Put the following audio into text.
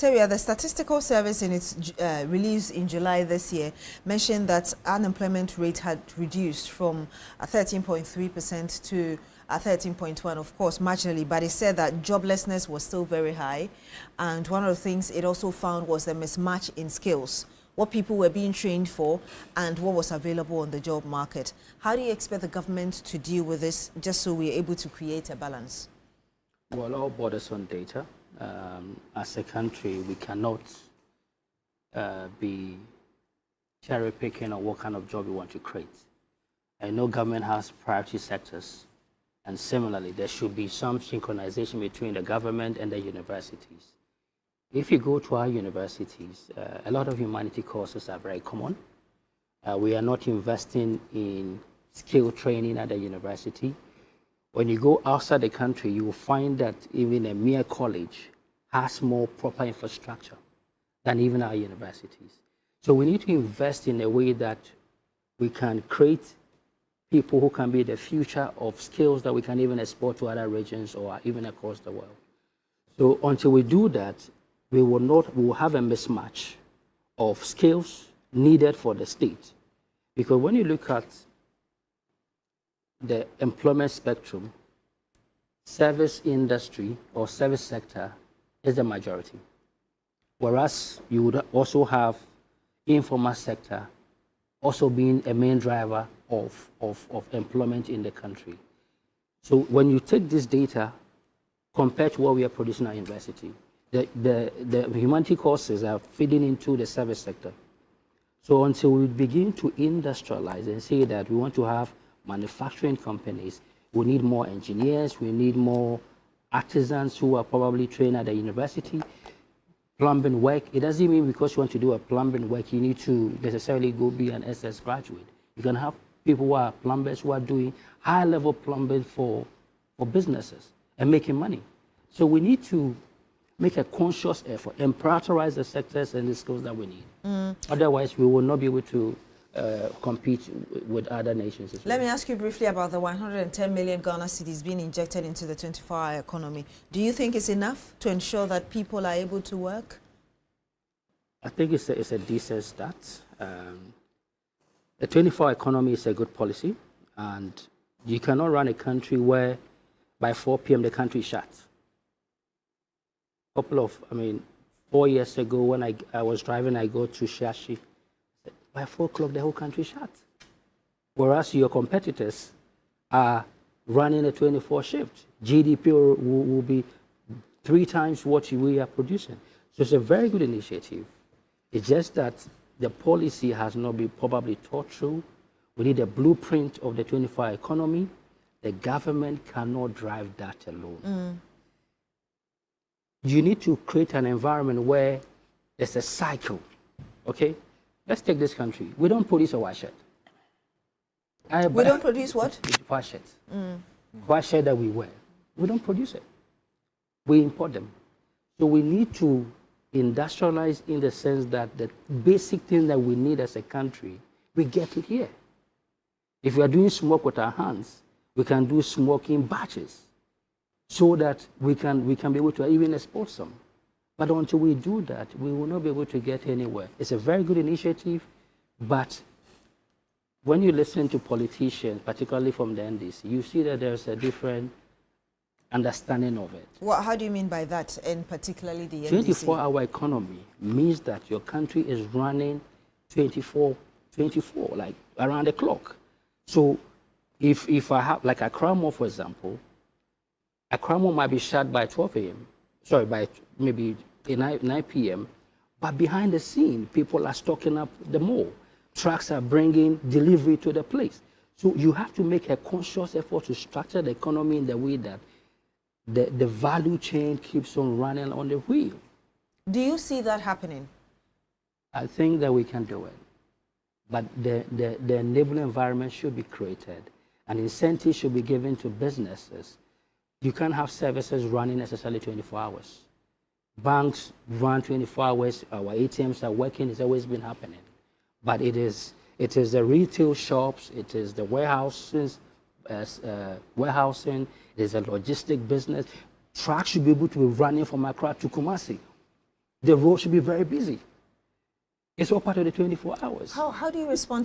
Tawiah, the Statistical Service in its release in July this year mentioned that unemployment rate had reduced from 13.3% to 13.1%, of course, marginally, but it said that joblessness was still very high. And one of the things it also found was the mismatch in skills, what people were being trained for and what was available on the job market. How do you expect the government to deal with this, just so we're able to create a balance? Well, all borders on data. As a country, we cannot be cherry picking on what kind of job we want to create. I know government has priority sectors, and similarly, there should be some synchronization between the government and the universities. If you go to our universities, a lot of humanity courses are very common. We are not investing in skill training at the university. When you go outside the country, you will find that even a mere college has more proper infrastructure than even our universities. So we need to invest in a way that we can create people who can be the future of skills that we can even export to other regions or even across the world. So until we do that, we will have a mismatch of skills needed for the state. Because when you look at the employment spectrum, service industry or service sector is the majority. Whereas you would also have informal sector also being a main driver of employment in the country. So when you take this data compared to what we are producing at university, the humanity courses are feeding into the service sector. So until we begin to industrialize and say that we want to have manufacturing companies, we need more engineers, we need more artisans who are probably trained at the university. Plumbing work, it doesn't mean because you want to do a plumbing work, you need to necessarily go be an SS graduate. You can have people who are plumbers who are doing high-level plumbing for businesses and making money. So we need to make a conscious effort and prioritize the sectors and the skills that we need. Otherwise, we will not be able to compete with other nations as well. Let me ask you briefly about the 110 million Ghana cedis being injected into the 24-hour economy. Do you think it's enough to ensure that people are able to work? I think it's a decent start. The 24-hour economy is a good policy, and you cannot run a country where by 4 p.m. the country is shut. 4 years ago when I was driving, I go to Shashi. By 4 o'clock, the whole country shut. Whereas your competitors are running a 24 shift. GDP will be 3 times what we are producing. So it's a very good initiative. It's just that the policy has not been probably thought through. We need a blueprint of the 24-hour economy. The government cannot drive that alone. You need to create an environment where there's a cycle, okay? Let's take this country. We don't produce a white shirt. We don't produce what? White shirt. White shirt that we wear. We don't produce it. We import them. So we need to industrialize in the sense that the basic thing that we need as a country, we get it here. If we are doing smoke with our hands, we can do smoke in batches so that we can be able to even export some. But until we do that, we will not be able to get anywhere. It's a very good initiative, but when you listen to politicians, particularly from the NDC, you see that there's a different understanding of it. How do you mean by that, and particularly the NDC? 24-hour economy means that your country is running 24, like around the clock. So if I have, like Accra Mall, for example, Accra Mall might be shut by 12 a.m., sorry, by maybe 9 p.m., but behind the scene, people are stocking up the mall. Trucks are bringing delivery to the place. So you have to make a conscious effort to structure the economy in the way that the value chain keeps on running on the wheel. Do you see that happening? I think that we can do it. But the enabling environment should be created, and incentives should be given to businesses. You can't have services running necessarily 24 hours. Banks run 24 hours. Our ATMs are working. It's always been happening. But it is the retail shops. It is the warehouses, warehousing. It is a logistic business. Trucks should be able to be running from Accra to Kumasi. the road should be very busy. It's all part of the 24 hours. How do you respond